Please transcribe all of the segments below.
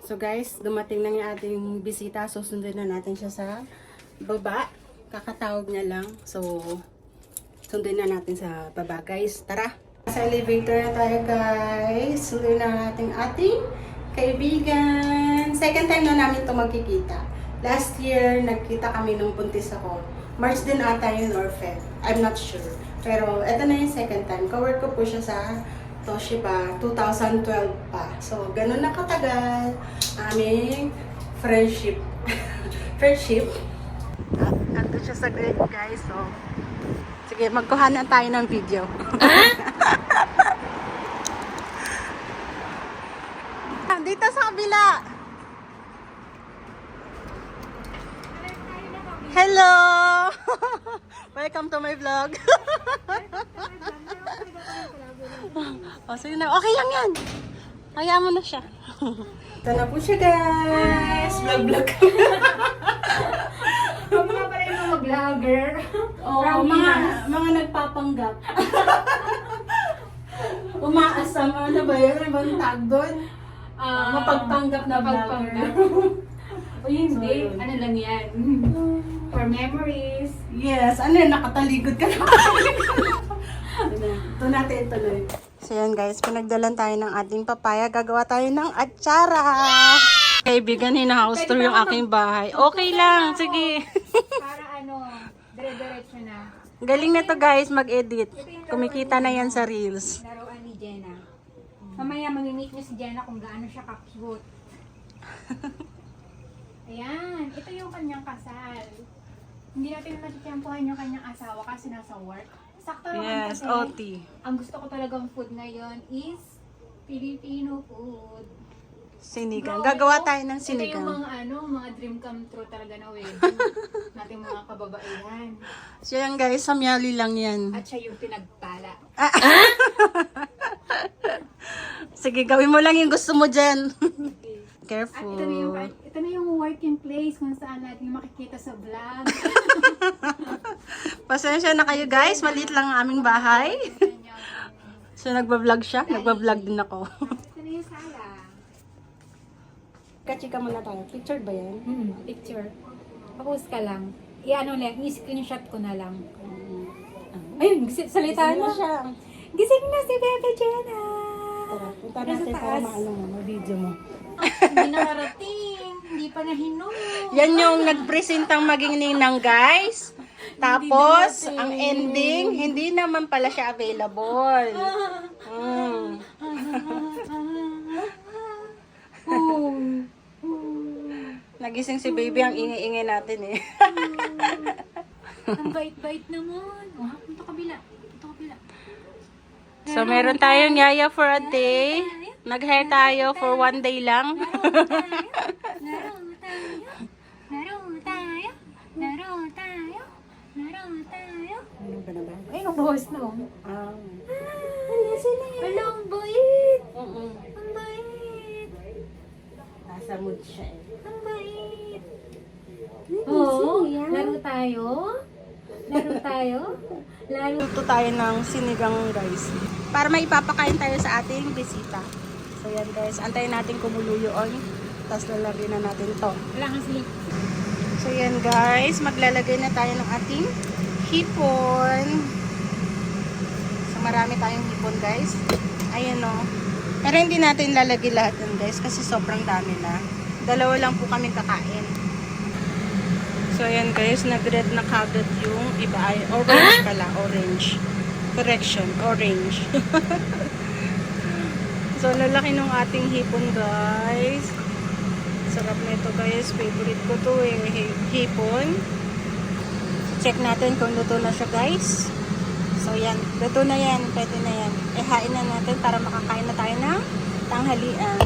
So guys, dumating na yung ating bisita. Susunduin na natin siya sa baba. Kakatawag niya lang. So, sunduin na natin sa baba guys. Tara! Sa elevator na tayo guys. Sunduin na natin ating kaibigan. Second time na namin ito magkikita. Last year, nagkita kami nung buntis ako. March din ata yun or Feb. I'm not sure. Pero, eto na yung second time. Kawork ko po siya sa Toshiba, 2012 pa. So, ganun na katagal aming friendship. Friendship. Nandun siya sa grade, guys. So, sige, magkuhanan tayo ng video. Dito sa kabila. Hello! Welcome to my vlog. Oh, sige na. Okay lang yan. Kaya mo na siya. Ito na po siya, guys. Vlog-vlog kami. Kung mga pala yung mga vlogger. Oo, mga nagpapanggap. Umaasam. Ano ba yun? Ano bang tag doon? Mapagpanggap na vlogger. O hindi. So, ano lang yan? For memories. Yes. Ano yun? Nakataligod ka na. Ito natin tuloy. So yan guys, pinagdalan tayo ng ating papaya. Gagawa tayo ng atsara. Kaibigan, hinahouse tour yung aking bahay. Okay lang, sige. Para ano, dire-diretso na. Galing na to guys, mag-edit. Kumikita na yan sa Reels. Laruan ni Jenna. Mamaya mamimit niyo si Jenna kung gaano siya ka-cute. Ayan, ito yung kanyang kasal. Hindi natin matitiyampuhan yung kanyang asawa kasi nasa work. Sakto naman Yes, kasi. OT. Ang gusto ko talagang food ngayon is Filipino food. Sinigang. Bro, Gagawa tayo ng Ito yung sinigang. mga dream come true talaga na wedding. Nating mga kababaihan. So yan guys, samyali lang yan. At siya yung pinagpala. Sige, gawin mo lang yung gusto mo dyan. At Careful. ito na yung working place kung saan natin makikita sa vlog. Pasensya na kayo guys, maliit lang ang aming bahay. So nagbablog siya, nagbablog din ako. Ito na yung sala. Kachika muna tayo. Picture ba yan? Picture. Post ka lang. I-ano lang, i-screenshot ko na lang. Ayun, salita Gising na. siya. Gising na si Bebe Jenna. Tara, punta Nasa natin para taas. ma-video mo. Hindi nakarating. Hindi pa nahinog. Yan yung nagpresentang maging ninang guys. Tapos, dumating. ang ending, hindi naman pala siya available. Nagising si baby, ang ingi-ingi natin eh. Ang bait-bait naman. Oh, ito kabila. Ito kabila. So, meron tayong yaya for a day. Nag-hair tayo for 1 day lang. Laro tayo. Laro tayo. Laro tayo. Laro tayo. Ano ba na ba? Ay, nabuhos na. Oh. Wala, ang bait. Ang bait. Nasa mood siya eh. Ang bait. Oo, laro tayo. Laro tayo. Laro. Luto tayo ng sinigang guys. Para maipapakain tayo sa ating bisita. So yan guys, antayin natin kumulo yun. Tapos lalagyan na natin to. Wala kang sleep. So yan guys, maglalagay na tayo ng ating hipon. So marami tayong hipon guys. Ayan o. Pero hindi natin lalagay lahat yun guys kasi sobrang dami na. 2 lang po kami kakain. So ayan guys, nag-red na kagad yung iba ay orange pala, orange. Correction, orange. So lalaki nung ating hipon guys. Sarap nito guys, favorite ko to eh, hipon. Check natin kung luto na siya guys. So yan, luto na yan, pwede na yan. Hain na natin para makakain na tayo ng tanghalian.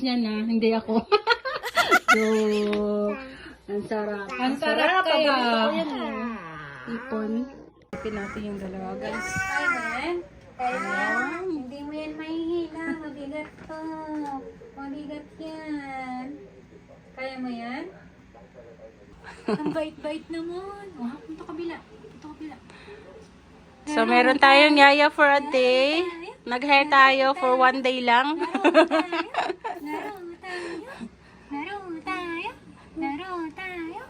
niya na, hindi ako. So, ang sarap. Ang sarap kaya. Paborito ko yan eh. Ipon. Ipin natin yung dalawa, guys. Kaya mo yan? Kaya mo yan? Hindi mo yan mahihina. Mabigat to. Mabigat yan. Kaya mo yan? Ang bait-bait naman. Oh, punta kabila. Punta kabila. So, meron tayong yaya for a day. Nag-hair tayo for 1 day lang. Laro tayo. Laro tayo. Laro tayo.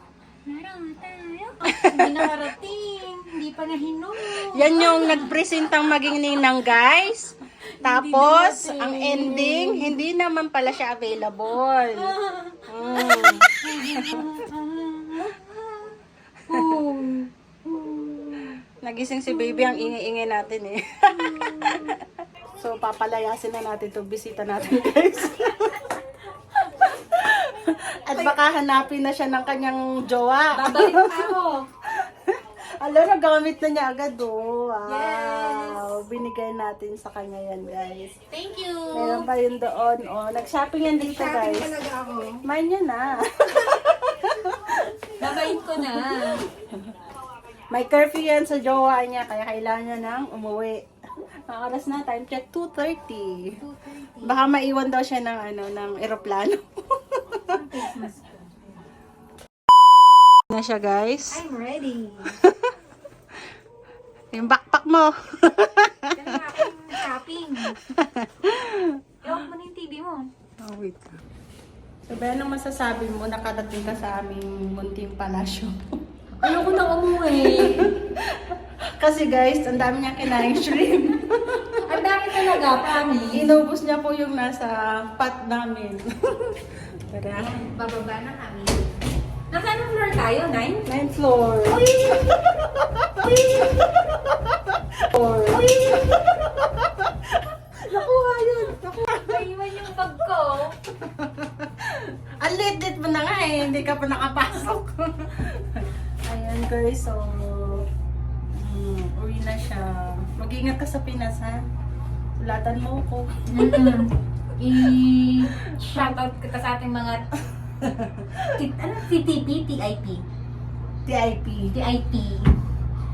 Laro tayo. Hindi nakarating. Hindi pa nahinog. Yan yung nagpresentang maging ninang, guys. Tapos, ang ending, hindi naman pala siya available. Nagising si baby, ang ingay-ingay natin eh. So, papalayasin na natin itong bisita natin, guys. At baka hanapin na siya ng kanyang jowa. Babalik pa ako. Alam, nagamit na niya agad, oh. Wow. Yes. Binigay natin sa kanya yan, guys. Thank you. Meron pa yun doon, oh. Nag-shopping yan dito, guys. Talaga ako. Mine yan, ah. Babait ko na. May curfew yan sa jowa niya, kaya kailangan niya nang umuwi. Ang oras na, time check, 2:30. Baka maiwan daw siya ng, ng eroplano. Na siya, guys. I'm ready. Yung backpack mo. Yan ang aking shopping. Ewan mo na yung TV mo. Oh, wait. So, ba anong masasabi mo? Nakarating ka sa aming munting palasyo. Ayoko na umuwi. Kasi guys, ang dami niya kinaing shrimp. Ang dami talaga, promise. Inubos niya po yung nasa pot namin. Tara. Bababa na kami. Nasaan ang floor tayo? 9? 9th floor. Uy! Uy! Floor. Uy! Nakuha yun. Nakuha. Naiwan yung bag ko. Ang lit mo na nga eh. Hindi ka pa nakapasok. Ayan guys, so uwi na siya. Mag-ingat ka sa Pinas, ha? Sulatan mo ko. I-shoutout kita sa ating mga TTP, TIP. TIP. TIP.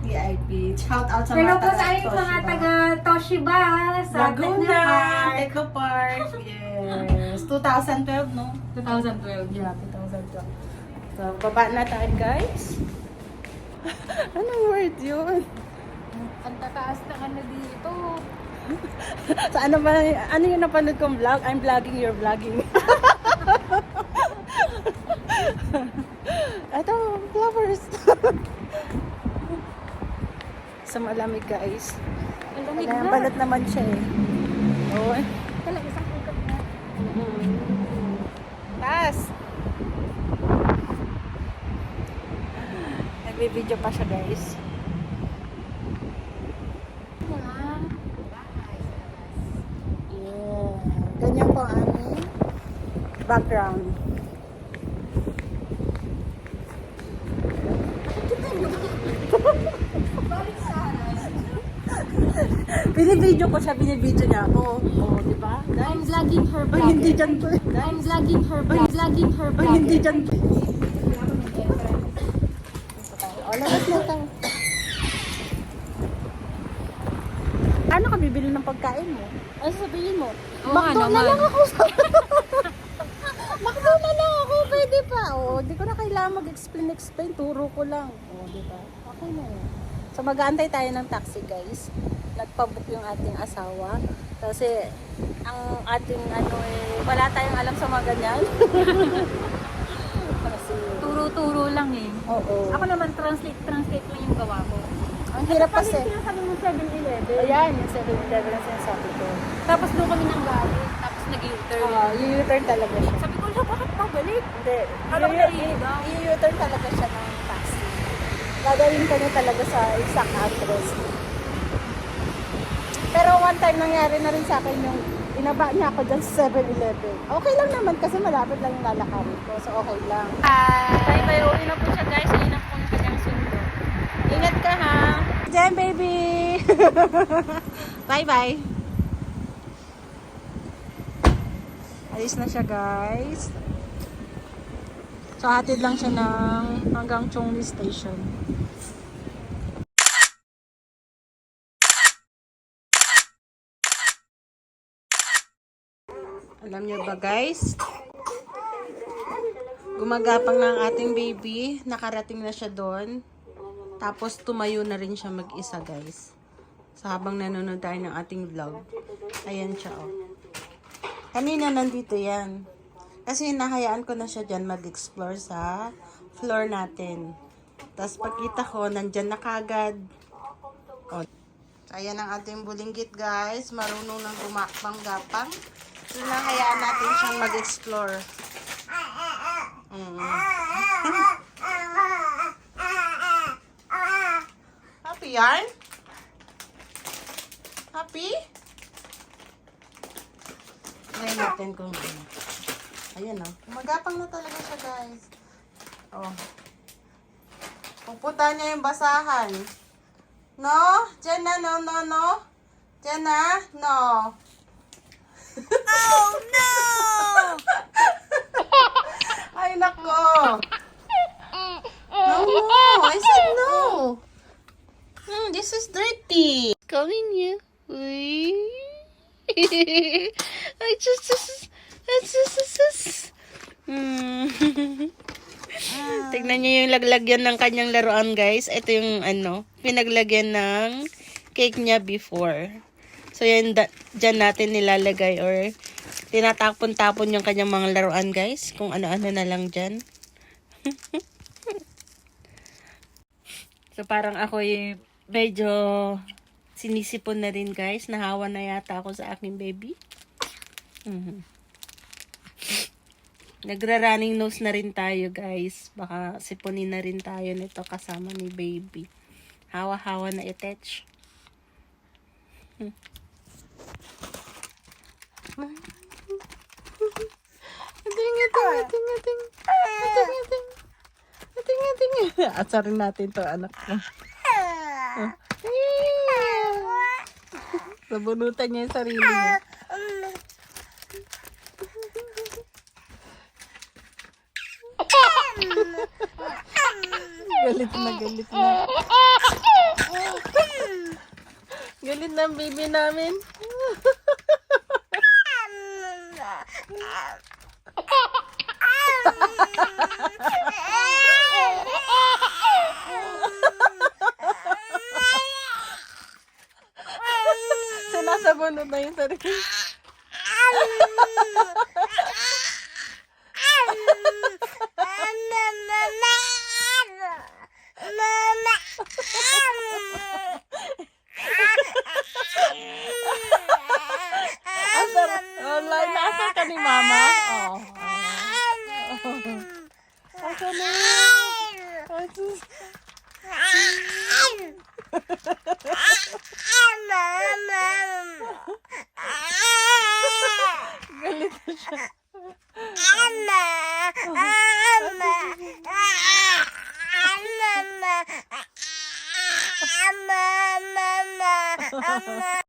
TIP. Shout out sa Hello mga po sa aming mga taga Toshiba sa Laguna, Technopark. Eco Park. Yes. 2012, no? 2012. Yeah, 2012. So, baba na tayo, guys. Anong word yun? Ang tataas na ano dito. Sa ano ba, ano yung napanood kong vlog? I'm vlogging, you're vlogging. Ito, flowers. Sa malamig, guys. Malamig Kaya na. balat naman siya eh. Oo. Kala isang ugat na. Taas. Nagbe-video pa siya, guys. Yeah. Ganyan po ang aming background. Binibidyo ko siya, binibidyo niya ako. Oo, di ba? I'm vlogging her Ay, vlog. hindi dyan po. I'm vlogging her vlog. Vlogging her Ay, vlog. hindi dyan po. O, labas na tayo. Ano ka bibili ng pagkain mo? Ano sasabihin mo? Oo nga McDo na naman. lang ako. McDo na lang ako, pwede pa. O, di ko na kailangan mag-explain. Turo ko lang. O, di ba? Okay na yun. So, mag-aantay tayo ng taxi, guys. Nagpabook yung ating asawa. Kasi, ang ating, wala tayong alam sa mga ganyan. Kasi, Turo-turo lang eh. oo. Ako naman, translate lang yung gawa ko. Ang hirap kasi. sinasabi mo 7-Eleven. Ayan, yung 7-Eleven na sinasabi ko. Tapos doon kami nang galing. Tapos nag-U-turn. U-turn talaga siya. Sabi ko, "Hala, bakit pabalik?" Hindi. Alam ko na yun, ah. U-turn talaga siya ng taxi. Gagawin ka niya talaga sa exact address. Pero one time nangyari na rin sa akin yung inaba niya ako dyan sa 7-Eleven. Okay lang naman kasi malapit lang yung lalakarin ko. So okay lang. Bye-bye. Uwi na po siya, guys. Uwi na po ng kanyang sundo. Ingat ka, ha? Jen, baby! Bye-bye. Alis na siya, guys. So, hatid lang siya ng hanggang Chongli Station. Alam niyo ba, guys? Gumagapang na ang ating baby. Nakarating na siya doon. Tapos, tumayo na rin siya mag-isa, guys. So, habang nanonood tayo ng ating vlog. Ayan siya, oh. Kanina nandito yan. Kasi nahayaan ko na siya dyan mag-explore sa floor natin. Tapos pagkita ko, nandyan na kagad. O. Ayan ang ating bulinggit, guys. Marunong nang gumapang-gapang. So, nahayaan natin siyang mag-explore. Happy yarn? Happy? Try natin kung ano. Ayan, oh. Magapang na talaga siya, guys. Oh. Pupunta niya yung basahan. No? Diyan na, no, no, no. Diyan na, no. Oh, no! Ay, nako. No, no. I said no. This is dirty. Calling you. Uy. I just. Tignan niyo yung laglagyan ng kanyang laruan, guys. Ito yung pinaglagyan ng cake niya before. So yan, dyan natin nilalagay or tinatapon-tapon yung kanyang mga laruan, guys. Kung ano-ano na lang dyan. So parang ako yung medyo sinisipon na rin, guys. Nahawa na yata ako sa aking baby. Nagra-running nose na rin tayo, guys. Baka sipunin na rin tayo nito kasama ni baby. Hawa-hawa na itech. Atsarin natin to, anak ko. Sabunutan niya yung sarili niya. Galit na, galit na. Galit na ang baby namin. Sinasabunod na yung sarili. Online, nasa ka ni mama? Oo. Asa na galit na siya. Mama.